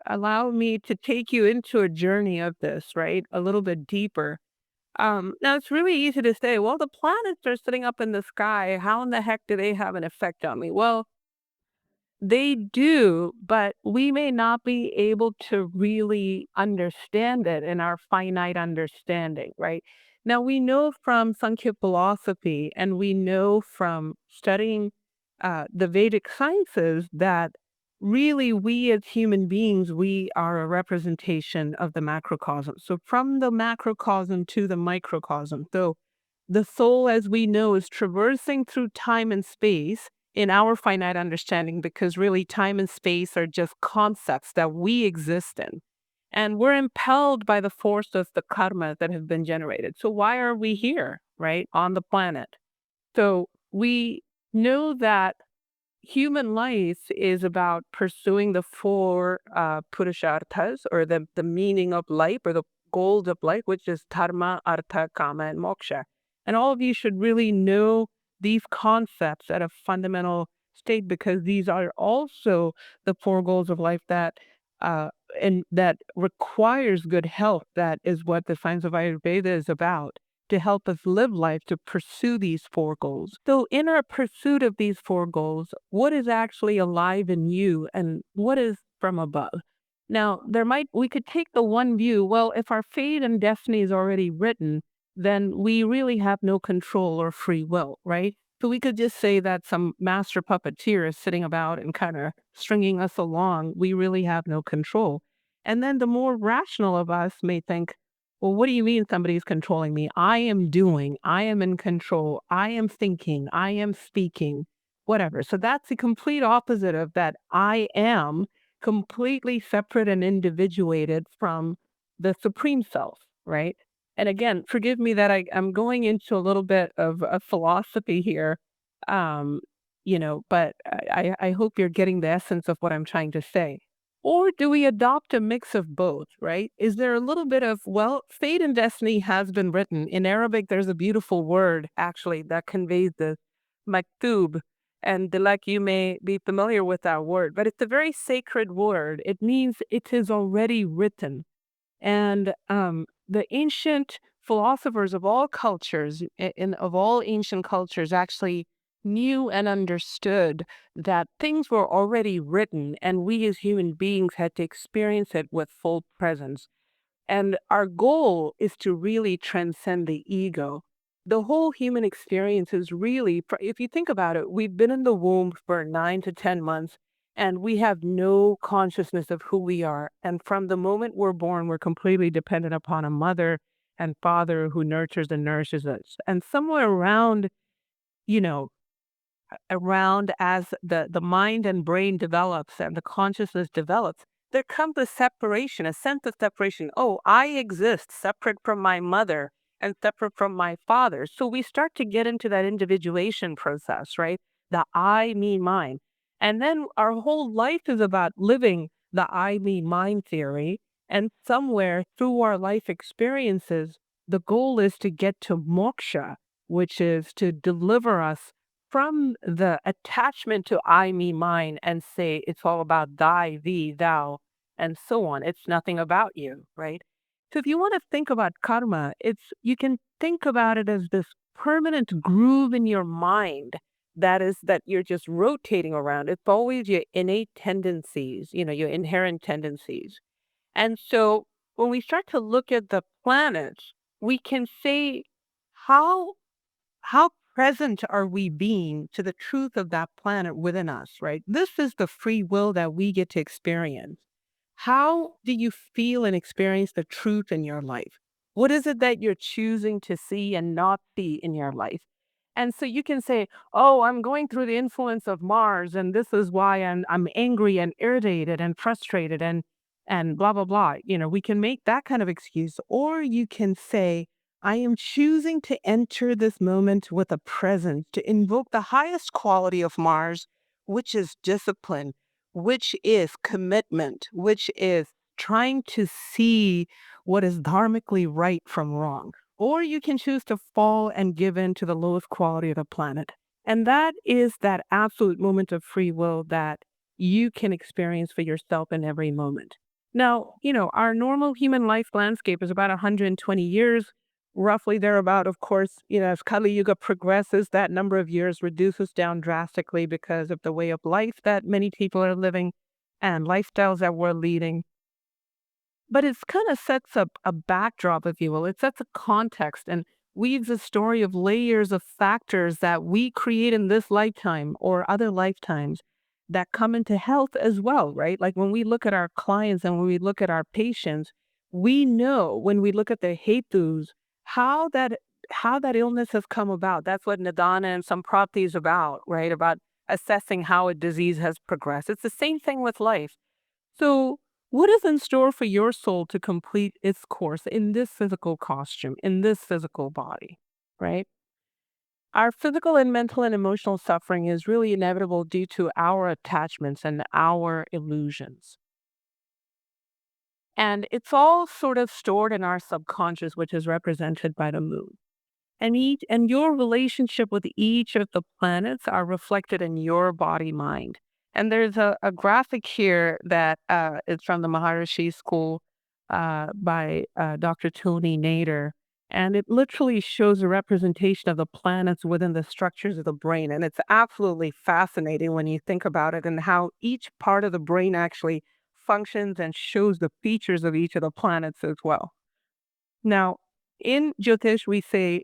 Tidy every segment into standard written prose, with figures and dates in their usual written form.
allow me to take you into a journey of this, right? A little bit deeper. Now it's really easy to say, well, the planets are sitting up in the sky. How in the heck do they have an effect on me? Well, they do, but we may not be able to really understand it in our finite understanding, right? Now, we know from Sankhya philosophy and we know from studying the Vedic sciences that really we as human beings, we are a representation of the macrocosm. So, from the macrocosm to the microcosm. So, the soul, as we know, is traversing through time and space in our finite understanding because really time and space are just concepts that we exist in. And we're impelled by the force of the karma that have been generated. So, why are we here, right, on the planet? So, we know that human life is about pursuing the four purusharthas or the meaning of life or the goals of life, which is dharma, artha, kama, and moksha. And all of you should really know these concepts at a fundamental state because these are also the four goals of life that uh, and that requires good health. That is what the science of Ayurveda is about to help us live life to pursue these four goals. So, in our pursuit of these four goals, what is actually alive in you and what is from above? Now, we could take the one view, well, if our fate and destiny is already written, then we really have no control or free will, right? So we could just say that some master puppeteer is sitting about and kind of stringing us along. We really have no control. And then the more rational of us may think, well, what do you mean somebody's controlling me? I am doing, I am in control, I am thinking, I am speaking, whatever. So that's the complete opposite of that I am completely separate and individuated from the supreme self, right? And again, forgive me that I'm going into a little bit of a philosophy here. Um, but I hope you're getting the essence of what I'm trying to say. Or do we adopt a mix of both, right? Is there a little bit of, well, fate and destiny has been written. In Arabic, there's a beautiful word actually that conveys the maktub. And like you may be familiar with that word, but it's a very sacred word. It means it is already written. And the ancient philosophers of all cultures, of all ancient cultures, actually knew and understood that things were already written, and we as human beings had to experience it with full presence. And our goal is to really transcend the ego. The whole human experience is really, if you think about it, we've been in the womb for 9 to 10 months and we have no consciousness of who we are. And from the moment we're born, we're completely dependent upon a mother and father who nurtures and nourishes us. And somewhere around, you know, around as the mind and brain develops and the consciousness develops, there comes a separation, a sense of separation. Oh, I exist separate from my mother and separate from my father. So we start to get into that individuation process, right? The I, me, mine. And then our whole life is about living the I, me, mine theory. And somewhere through our life experiences, the goal is to get to moksha, which is to deliver us from the attachment to I, me, mine, and say it's all about thy, thee, thou, and so on. It's nothing about you, right? So if you want to think about karma, you can think about it as this permanent groove in your mind that you're just rotating around. It's always your innate tendencies, your inherent tendencies. And so when we start to look at the planets, we can say how how present are we being to the truth of that planet within us, right? This is the free will that we get to experience. How do you feel and experience the truth in your life? What is it that you're choosing to see and not see in your life? And so you can say, oh, I'm going through the influence of Mars, and this is why I'm angry and irritated and frustrated and blah, blah, blah. We can make that kind of excuse. Or you can say, I am choosing to enter this moment with a presence, to invoke the highest quality of Mars, which is discipline, which is commitment, which is trying to see what is dharmically right from wrong. Or you can choose to fall and give in to the lowest quality of the planet. And that is that absolute moment of free will that you can experience for yourself in every moment. Now, our normal human life landscape is about 120 years, roughly thereabout. Of course, as Kali Yuga progresses, that number of years reduces down drastically because of the way of life that many people are living and lifestyles that we're leading. But it's kind of sets up a backdrop, if you will. It sets a context and weaves a story of layers of factors that we create in this lifetime or other lifetimes that come into health as well, right? Like when we look at our clients and when we look at our patients, we know when we look at their hetus how that how that illness has come about. That's what Nidana and Samprapti is about, right? About assessing how a disease has progressed. It's the same thing with life. So, what is in store for your soul to complete its course in this physical costume, in this physical body, right? Our physical and mental and emotional suffering is really inevitable due to our attachments and our illusions. And it's all sort of stored in our subconscious, which is represented by the moon. And your relationship with each of the planets are reflected in your body mind. And there's a graphic here that is from the Maharishi School by Dr. Tony Nader. And it literally shows a representation of the planets within the structures of the brain. And it's absolutely fascinating when you think about it and how each part of the brain actually functions and shows the features of each of the planets as well. Now, in Jyotish, we say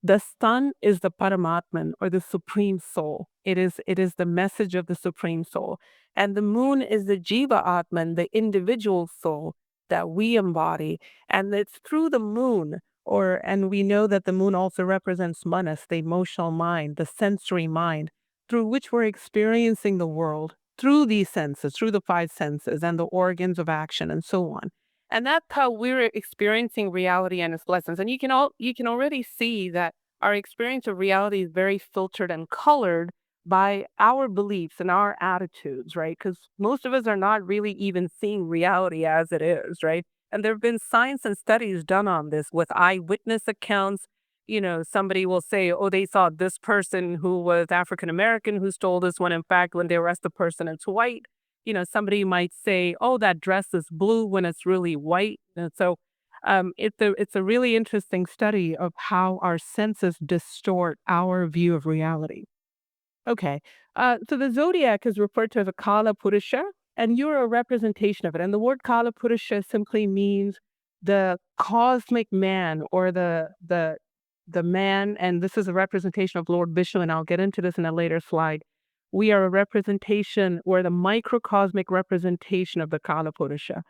the sun is the Paramatman or the Supreme Soul. It is the message of the Supreme Soul. And the moon is the Jiva Atman, the individual soul that we embody. And it's through the moon, and we know that the moon also represents manas, the emotional mind, the sensory mind, through which we're experiencing the world through these senses, through the five senses and the organs of action and so on. And that's how we're experiencing reality and its lessons. And you can already see that our experience of reality is very filtered and colored by our beliefs and our attitudes, right? Because most of us are not really even seeing reality as it is, right? And there have been science and studies done on this with eyewitness accounts. Somebody will say, oh, they saw this person who was African American who stole this when in fact, when they arrest the person, it's white. Somebody might say, oh, that dress is blue when it's really white. And so it's a really interesting study of how our senses distort our view of reality. Okay. So the zodiac is referred to as a Kala Purusha, and you're a representation of it. And the word Kala Purusha simply means the cosmic man or the man, and this is a representation of Lord Vishnu, and I'll get into this in a later slide. We are a representation or the microcosmic representation of the Kala Purusha.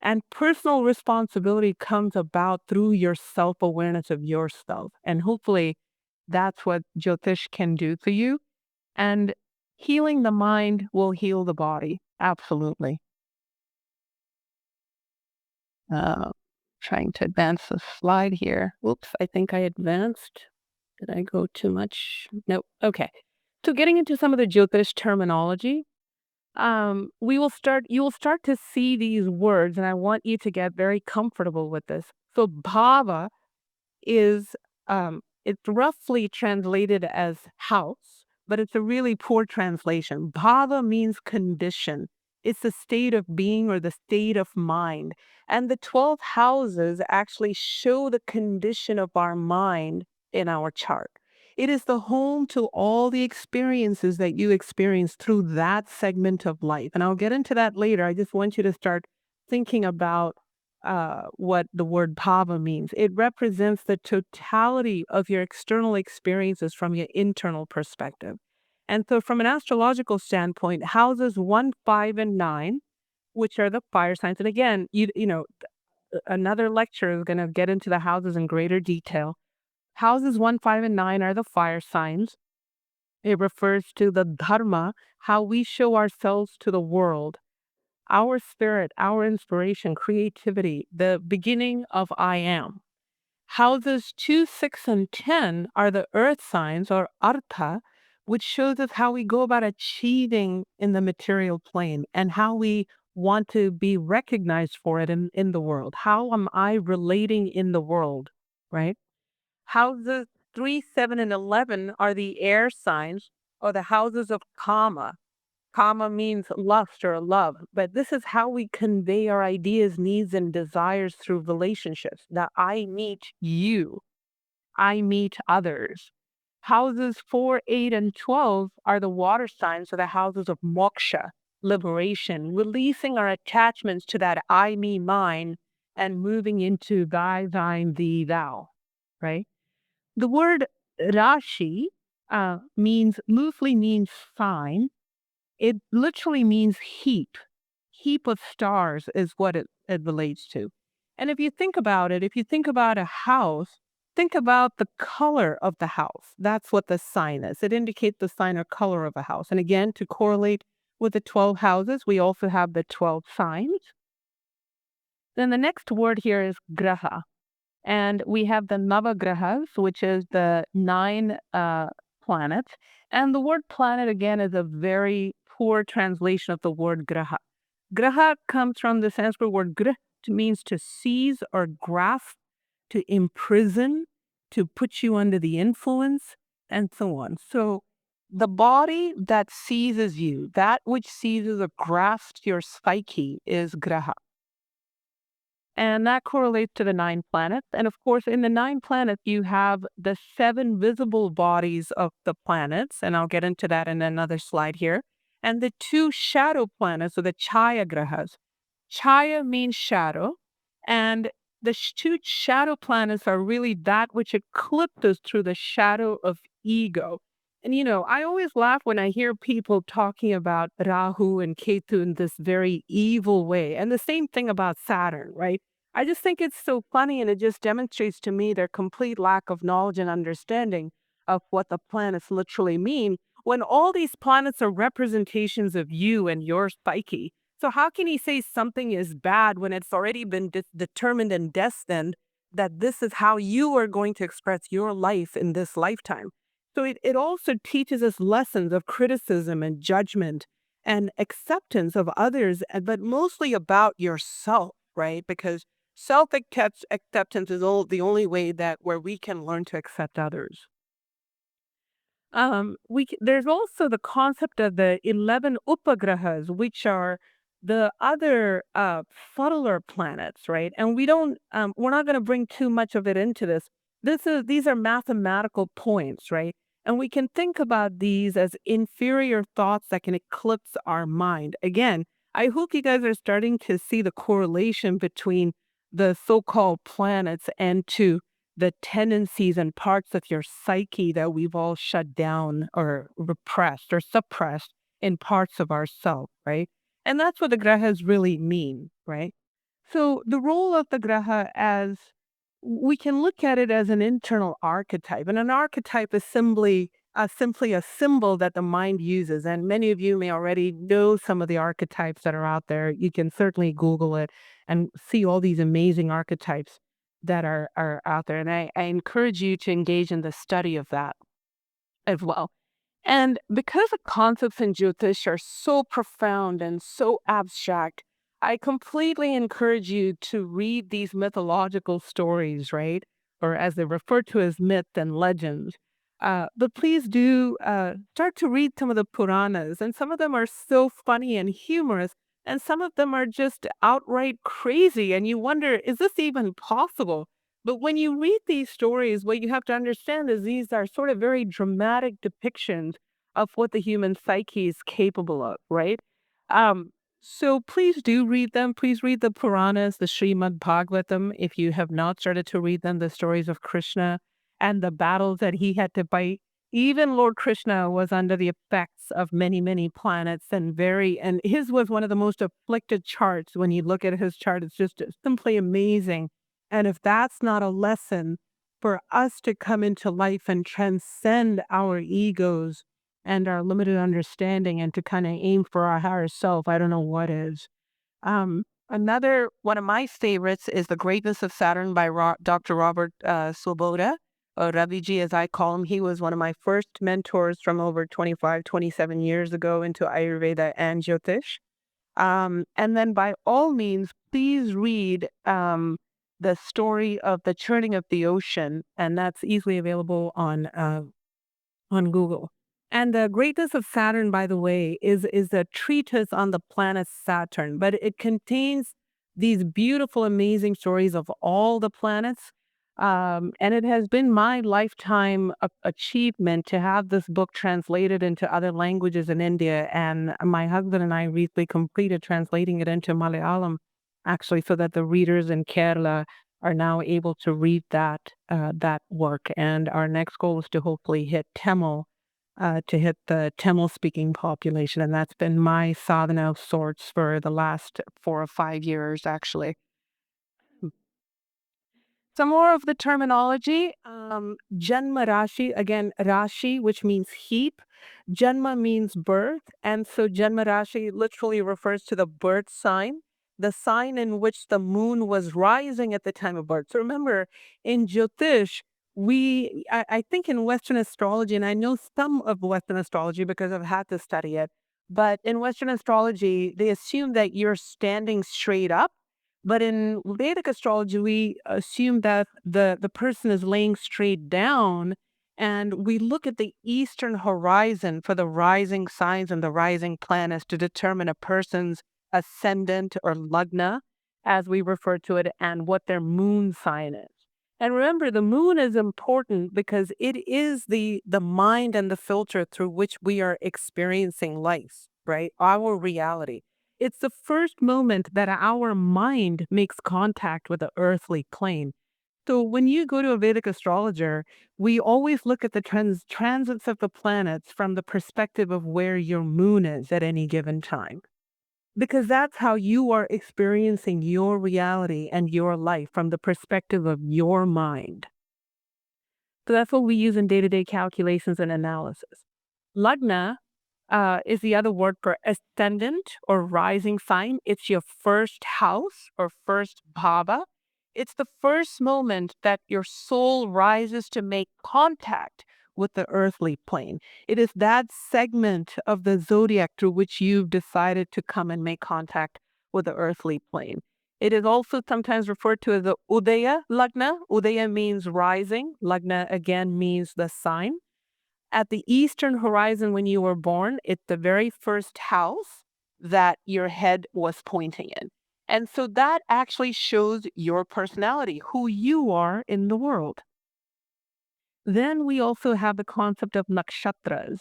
And personal responsibility comes about through your self awareness of yourself. And hopefully that's what Jyotish can do for you. And healing the mind will heal the body. Absolutely. Uh, Trying to advance the slide here. Whoops, I think I advanced. Did I go too much? Nope. Okay. So getting into some of the Jyotish terminology, you will start to see these words, and I want you to get very comfortable with this. So bhava is it's roughly translated as house, but it's a really poor translation. Bhava means condition. It's the state of being or the state of mind. And the 12 houses actually show the condition of our mind in our chart. It is the home to all the experiences that you experience through that segment of life. And I'll get into that later. I just want you to start thinking about what the word bhava means. It represents the totality of your external experiences from your internal perspective. And so, from an astrological standpoint, houses 1, 5, and 9, which are the fire signs, and again, another lecture is going to get into the houses in greater detail. Houses 1, 5, and 9 are the fire signs. It refers to the dharma, how we show ourselves to the world, our spirit, our inspiration, creativity, the beginning of I am. Houses 2, 6, and 10 are the earth signs or artha, which shows us how we go about achieving in the material plane and how we want to be recognized for it in the world. How am I relating in the world, right? Houses 3, 7, and 11 are the air signs or the houses of karma. Kama means lust or love, but this is how we convey our ideas, needs, and desires through relationships. That I meet you, I meet others. Houses 4, 8, and 12 are the water signs, or the houses of moksha, liberation, releasing our attachments to that I, me, mine, and moving into thy, thine, thee, thou, right? The word Rashi loosely means sign. It literally means heap. Heap of stars is what it relates to. And if you think about it, if you think about a house, think about the color of the house. That's what the sign is. It indicates the sign or color of a house. And again, to correlate with the 12 houses, we also have the 12 signs. Then the next word here is graha. And we have the Navagrahas, which is the 9 planets. And the word planet, again, is a very poor translation of the word graha. Graha comes from the Sanskrit word grah, means to seize or grasp, to imprison, to put you under the influence, and so on. So the body that seizes you, that which seizes or grasps your psyche, is graha. And that correlates to the 9 planets. And of course, in the 9 planets, you have the 7 visible bodies of the planets. And I'll get into that in another slide here. And the 2 shadow planets, or the Chaya grahas. Chaya means shadow. And the 2 shadow planets are really that which eclipses through the shadow of ego. And I always laugh when I hear people talking about Rahu and Ketu in this very evil way. And the same thing about Saturn, right? I just think it's so funny, and it just demonstrates to me their complete lack of knowledge and understanding of what the planets literally mean, when all these planets are representations of you and your psyche. So how can he say something is bad when it's already been determined and destined that this is how you are going to express your life in this lifetime? So it also teaches us lessons of criticism and judgment and acceptance of others, but mostly about yourself, right? Because self-acceptance is the only way that where we can learn to accept others. There's also the concept of the 11 upagrahas, which are the other subtler planets, right? And we're not going to bring too much of it into this. These are mathematical points, right? And we can think about these as inferior thoughts that can eclipse our mind. Again, I hope you guys are starting to see the correlation between the so-called planets and to the tendencies and parts of your psyche that we've all shut down or repressed or suppressed in parts of ourself, right? And that's what the grahas really mean, right? So the role of the graha, as we can look at it as an internal archetype, and an archetype is simply a symbol that the mind uses. And many of you may already know some of the archetypes that are out there. You can certainly Google it and see all these amazing archetypes that are out there. And I encourage you to engage in the study of that as well. And because the concepts in Jyotish are so profound and so abstract, I completely encourage you to read these mythological stories, right? Or as they're referred to as myths and legends. But please do start to read some of the Puranas. And some of them are so funny and humorous. And some of them are just outright crazy. And you wonder, is this even possible? But when you read these stories, what you have to understand is these are sort of very dramatic depictions of what the human psyche is capable of, right? Um, so please do read them. Please read the Puranas, the Srimad Bhagavatam, if you have not started to read them, the stories of Krishna and the battles that he had to fight. Even Lord Krishna was under the effects of many, many planets, and his was one of the most afflicted charts. When you look at his chart, it's just simply amazing. And if that's not a lesson for us to come into life and transcend our egos and our limited understanding and to kind of aim for our higher self, I don't know what is. Another one of my favorites is The Greatness of Saturn by Dr. Robert Swoboda, or Raviji as I call him. He was one of my first mentors from over 25, 27 years ago into Ayurveda and Jyotish. And then by all means, please read the story of the churning of the ocean, and that's easily available on Google. And the greatness of Saturn, by the way, is a treatise on the planet Saturn, but it contains these beautiful, amazing stories of all the planets. And it has been my lifetime achievement to have this book translated into other languages in India. And my husband and I recently completed translating it into Malayalam, actually, so that the readers in Kerala are now able to read that work. And our next goal is to hopefully hit Tamil, to hit the Tamil-speaking population, and that's been my sadhana of sorts for the last 4 or 5 years, actually. Some more of the terminology, Janma Rashi, again, Rashi, which means heap. Janma means birth, and so Janma Rashi literally refers to the birth sign, the sign in which the moon was rising at the time of birth. So remember, in Jyotish, I think in Western astrology, and I know some of Western astrology because I've had to study it, but in Western astrology, they assume that you're standing straight up, but in Vedic astrology, we assume that the person is laying straight down, and we look at the eastern horizon for the rising signs and the rising planets to determine a person's ascendant or lagna, as we refer to it, and what their moon sign is. And remember, the moon is important because it is the mind and the filter through which we are experiencing life, right? Our reality. It's the first moment that our mind makes contact with the earthly plane. So when you go to a Vedic astrologer, we always look at the transits of the planets from the perspective of where your moon is at any given time. Because that's how you are experiencing your reality and your life from the perspective of your mind. So that's what we use in day to day calculations and analysis. Lagna is the other word for ascendant or rising sign. It's your first house or first bhava. It's the first moment that your soul rises to make contact with the earthly plane. It is that segment of the zodiac through which you've decided to come and make contact with the earthly plane. It is also sometimes referred to as the Udaya Lagna. Udaya means rising. Lagna again means the sign. At the eastern horizon when you were born, it's the very first house that your head was pointing in. And so that actually shows your personality, who you are in the world. Then we also have the concept of nakshatras.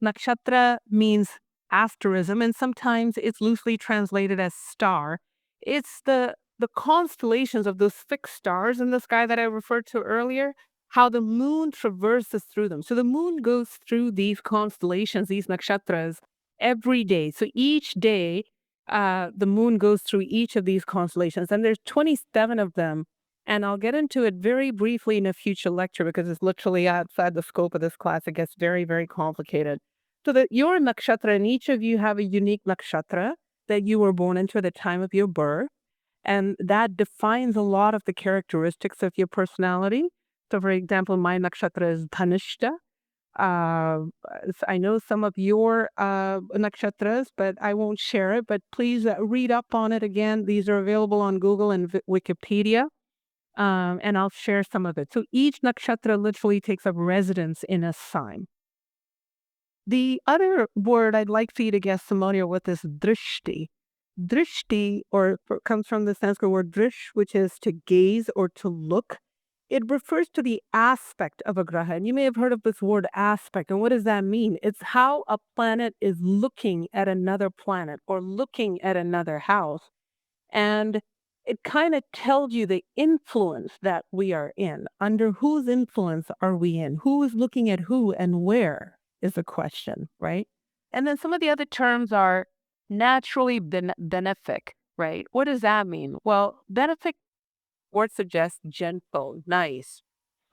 Nakshatra means asterism, and sometimes it's loosely translated as star. It's the constellations of those fixed stars in the sky that I referred to earlier, how the moon traverses through them. So the moon goes through these constellations, these nakshatras, every day. So each day, the moon goes through each of these constellations, and there's 27 of them, and I'll get into it very briefly in a future lecture because it's literally outside the scope of this class. It gets very, very complicated. So that your nakshatra, and each of you have a unique nakshatra that you were born into at the time of your birth. And that defines a lot of the characteristics of your personality. So, for example, my nakshatra is Dhanishta. I know some of your nakshatras, but I won't share it. But please read up on it again. These are available on Google and Wikipedia, and I'll share some of it. So each nakshatra literally takes up residence in a sign. The other word I'd like for you to get familiar with is drishti. Drishti, comes from the Sanskrit word drish, which is to gaze or to look. It refers to the aspect of a graha. And you may have heard of this word aspect. And what does that mean? It's how a planet is looking at another planet or looking at another house. And it kind of tells you the influence that we are in. Under whose influence are we in? Who is looking at who and where is the question, right? And then some of the other terms are naturally benefic, right? What does that mean? Well, benefic word suggests gentle, nice.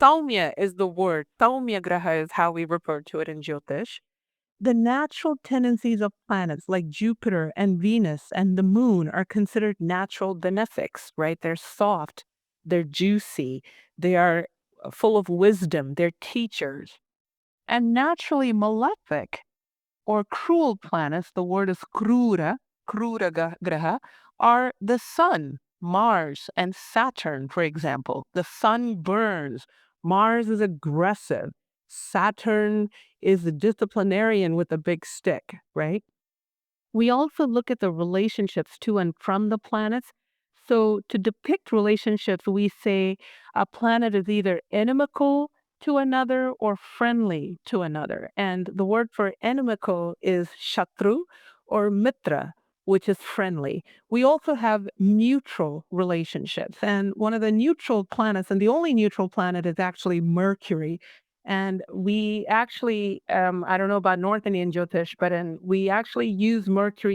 Saumya is the word. Saumya graha is how we refer to it in Jyotish. The natural tendencies of planets like Jupiter and Venus and the moon are considered natural benefics, right? They're soft, they're juicy, they are full of wisdom, they're teachers. And naturally malefic or cruel planets, the word is graha, are the sun, Mars, and Saturn, for example. The sun burns, Mars is aggressive. Saturn is the disciplinarian with a big stick, right? We also look at the relationships to and from the planets. So, to depict relationships, we say a planet is either inimical to another or friendly to another. And the word for inimical is shatru or mitra, which is friendly. We also have neutral relationships. And one of the neutral planets, and the only neutral planet, is actually Mercury. And we actually, I don't know about North Indian Jyotish, but we actually use Mercury